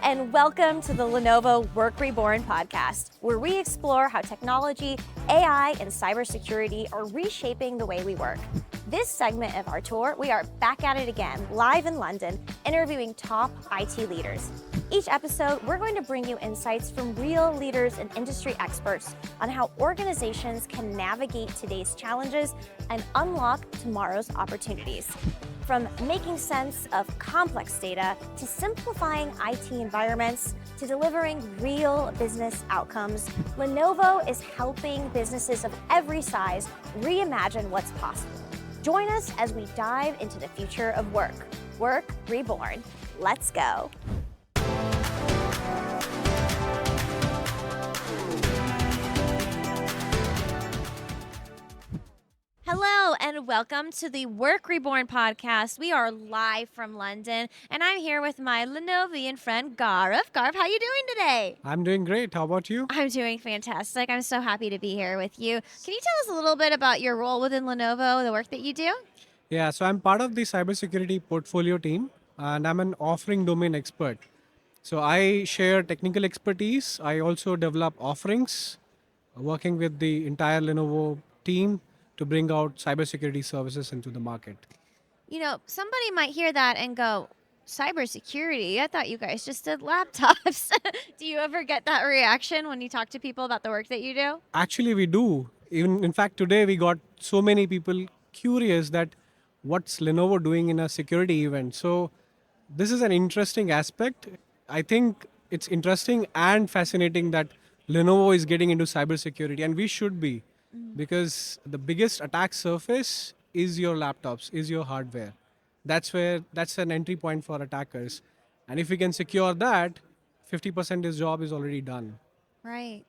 and welcome to the Lenovo Work Reborn podcast, where we explore how technology, AI, and cybersecurity are reshaping the way we work. This segment of our tour, we are back at it again, live in London, interviewing top IT leaders. Each episode, we're going to bring you insights from real leaders and industry experts on how organizations can navigate today's challenges and unlock tomorrow's opportunities. From making sense of complex data, to simplifying IT environments, to delivering real business outcomes, Lenovo is helping businesses of every size reimagine what's possible. Join us as we dive into the future of work. Work Reborn. Let's go. Hello and welcome to the Work Reborn podcast. We are live from London and I'm here with my Lenovian friend Gaurav. Gaurav, how are you doing today? I'm doing great. How about you? I'm doing fantastic. I'm so happy to be here with you. Can you tell us a little bit about your role within Lenovo, the work that you do? Yeah, so I'm part of the cybersecurity portfolio team and I'm an offering domain expert. So I share technical expertise. I also develop offerings, working with the entire Lenovo team to bring out cybersecurity services into the market. You know, somebody might hear that and go, cybersecurity? I thought you guys just did laptops. Do you ever get that reaction when you talk to people about the work that you do? Actually, we do. Even in fact, today we got so many people curious that what's Lenovo doing in a security event. So this is an interesting aspect. I think it's interesting and fascinating that Lenovo is getting into cybersecurity, and we should be, because the biggest attack surface is your laptops, is your hardware. That's an entry point for attackers. And if we can secure that, 50% his job is already done. Right.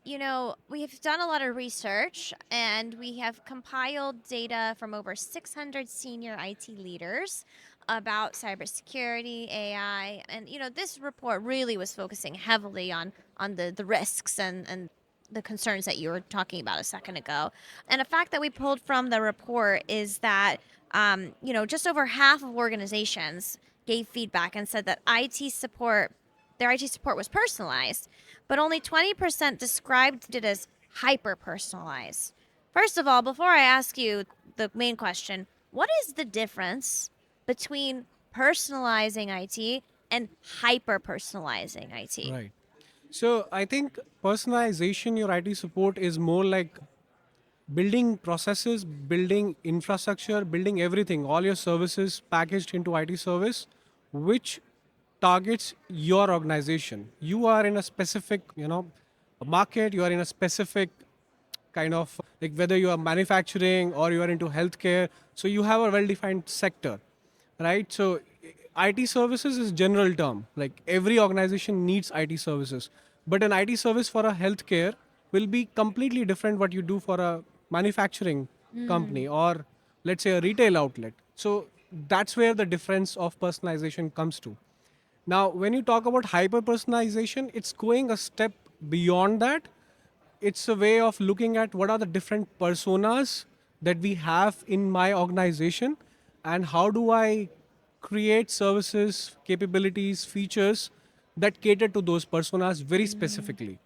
You know, we've done a lot of research and we have compiled data from over 600 senior IT leaders about cybersecurity, AI. And, you know, this report really was focusing heavily on the risks and the concerns that you were talking about a second ago. And a fact that we pulled from the report is that, you know, just over half of organizations gave feedback and said that their IT support was personalized, but only 20% described it as hyper-personalized. First of all, before I ask you the main question, what is the difference between personalizing IT and hyper-personalizing IT? Right. So I think personalization, your IT support is more like building processes, building infrastructure, building everything, all your services packaged into IT service, which targets your organization. You are in a specific, market, you are in a specific kind of, like, whether you are manufacturing or you are into healthcare. So you have a well-defined sector, right? So IT services is general term. Like every organization needs IT services, but an IT service for a healthcare will be completely different what you do for a manufacturing company or let's say a retail outlet. So that's where the difference of personalization comes to. Now, when you talk about hyper personalization, it's going a step beyond that. It's a way of looking at what are the different personas that we have in my organization and how do I create services, capabilities, features that cater to those personas very specifically.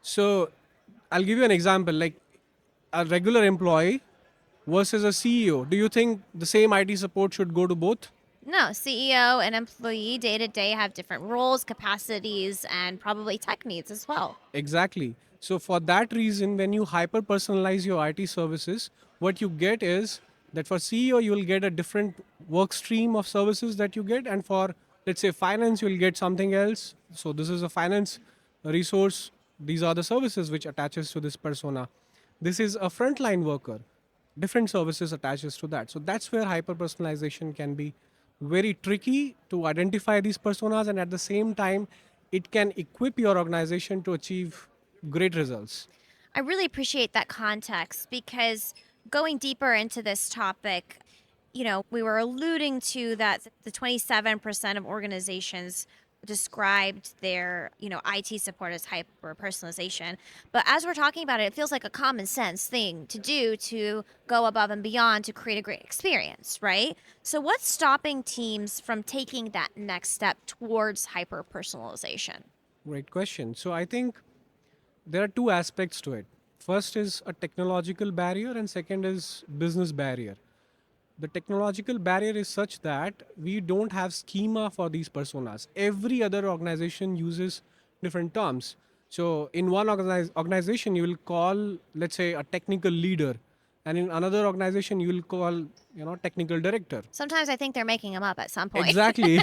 So I'll give you an example, like a regular employee versus a CEO. Do you think the same IT support should go to both? No, CEO and employee day to day have different roles, capacities, and probably tech needs as well. Exactly. So for that reason, when you hyper personalize your IT services, what you get is that for CEO, you will get a different work stream of services that you get. And for, let's say, finance, you'll get something else. So this is a finance resource. These are the services which attaches to this persona. This is a frontline worker. Different services attaches to that. So that's where hyper personalization can be very tricky to identify these personas, and at the same time it can equip your organization to achieve great results. I really appreciate that context because going deeper into this topic, you know, we were alluding to that the 27% of organizations described their, IT support as hyper personalization. But as we're talking about it, it feels like a common sense thing to do to go above and beyond to create a great experience, right? So what's stopping teams from taking that next step towards hyper personalization? Great question. So I think there are two aspects to it. First is a technological barrier, and second is business barrier. The technological barrier is such that we don't have schema for these personas. Every other organization uses different terms. So in one organization, you will call, let's say, a technical leader, and in another organization, you will call, technical director. Sometimes I think they're making them up at some point. Exactly.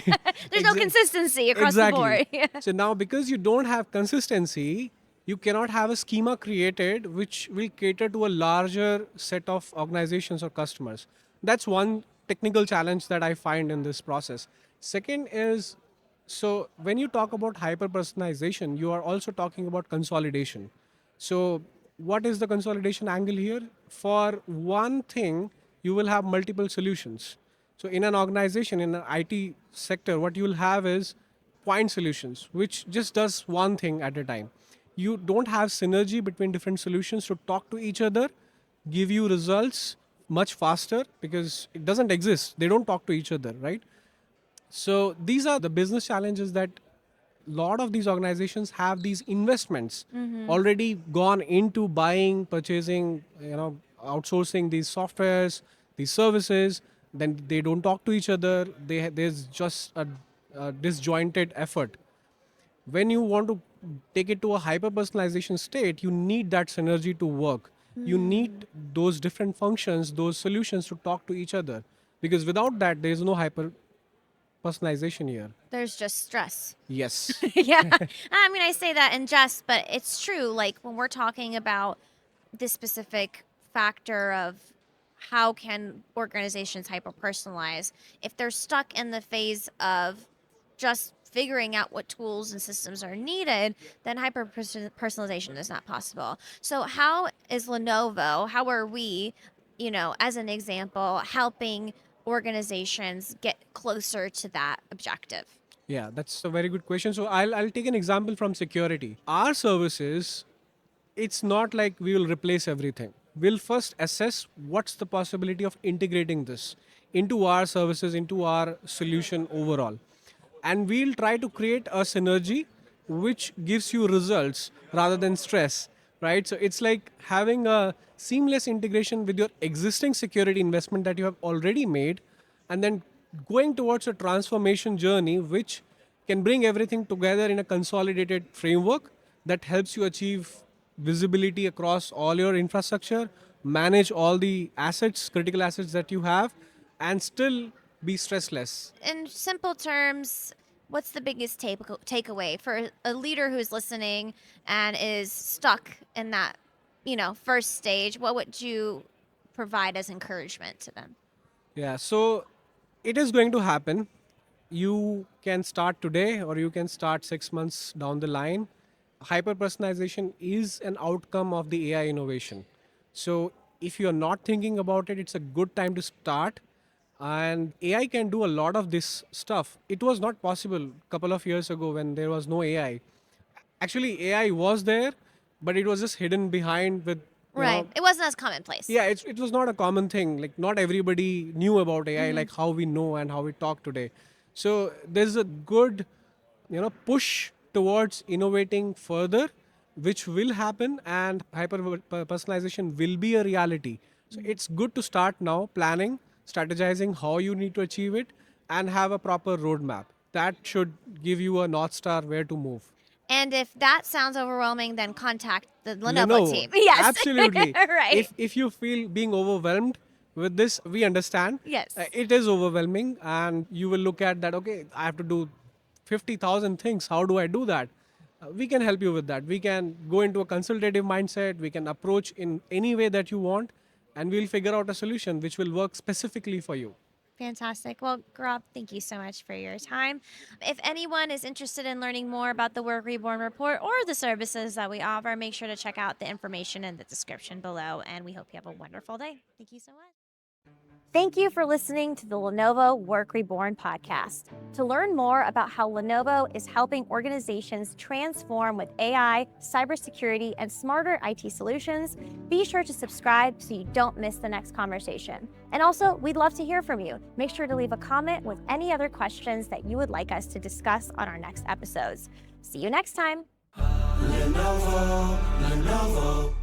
There's no consistency across the Exactly. board. So now, because you don't have consistency, you cannot have a schema created which will cater to a larger set of organizations or customers. That's one technical challenge that I find in this process. Second is, so when you talk about hyper personalization, you are also talking about consolidation. So, what is the consolidation angle here? For one thing, you will have multiple solutions. So, in an organization, in an IT sector, what you will have is point solutions, which just does one thing at a time. You don't have synergy between different solutions to talk to each other, give you results much faster because it doesn't exist. They don't talk to each other, right? So these are the business challenges that a lot of these organizations have these investments already gone into buying, purchasing, outsourcing these softwares, these services. Then they don't talk to each other. There's just a disjointed effort. When you want to take it to a hyper personalization state, you need that synergy to work. You need those different functions, those solutions to talk to each other. Because without that, there is no hyper personalization here. There's just stress. Yes. Yeah. I mean, I say that in jest, but it's true. Like when we're talking about this specific factor of how can organizations hyper personalize, if they're stuck in the phase of just figuring out what tools and systems are needed, then hyper personalization is not possible. So, how is Lenovo, how are we, as an example, helping organizations get closer to that objective? Yeah, that's a very good question. So I'll take an example from security. Our services, it's not like we will replace everything. We'll first assess what's the possibility of integrating this into our services, into our solution overall. And we'll try to create a synergy which gives you results rather than stress, right? So it's like having a seamless integration with your existing security investment that you have already made, and then going towards a transformation journey which can bring everything together in a consolidated framework that helps you achieve visibility across all your infrastructure, manage all the assets, critical assets that you have, and still be stressless. In simple terms, what's the biggest takeaway for a leader who's listening and is stuck in that, first stage? What would you provide as encouragement to them? Yeah, so it is going to happen. You can start today or you can start 6 months down the line. Hyper personalization is an outcome of the AI innovation. So if you're not thinking about it, it's a good time to start. And AI can do a lot of this stuff. It was not possible a couple of years ago when there was no AI. Actually, AI was there, but it was just hidden behind with, you Right. know, It wasn't as commonplace. yeah, it was not a common thing. Like, not everybody knew about AI, like how we know and how we talk today. So there's a good, push towards innovating further, which will happen, and hyper personalization will be a reality. So it's good to start now planning, strategizing how you need to achieve it, and have a proper roadmap. That should give you a north star where to move. And if that sounds overwhelming, then contact the Lenovo Lenovo, team. Yes. absolutely. Right. If you feel being overwhelmed with this, we understand. Yes. It is overwhelming, and you will look at that. Okay, I have to do 50,000 things. How do I do that? We can help you with that. We can go into a consultative mindset. We can approach in any way that you want, and we'll figure out a solution which will work specifically for you. Fantastic. Well, Gaurav, thank you so much for your time. If anyone is interested in learning more about the Work Reborn report or the services that we offer, make sure to check out the information in the description below. And we hope you have a wonderful day. Thank you so much. Thank you for listening to the Lenovo Work Reborn podcast. To learn more about how Lenovo is helping organizations transform with AI, cybersecurity, and smarter IT solutions, be sure to subscribe so you don't miss the next conversation. And also, we'd love to hear from you. Make sure to leave a comment with any other questions that you would like us to discuss on our next episodes. See you next time. Lenovo.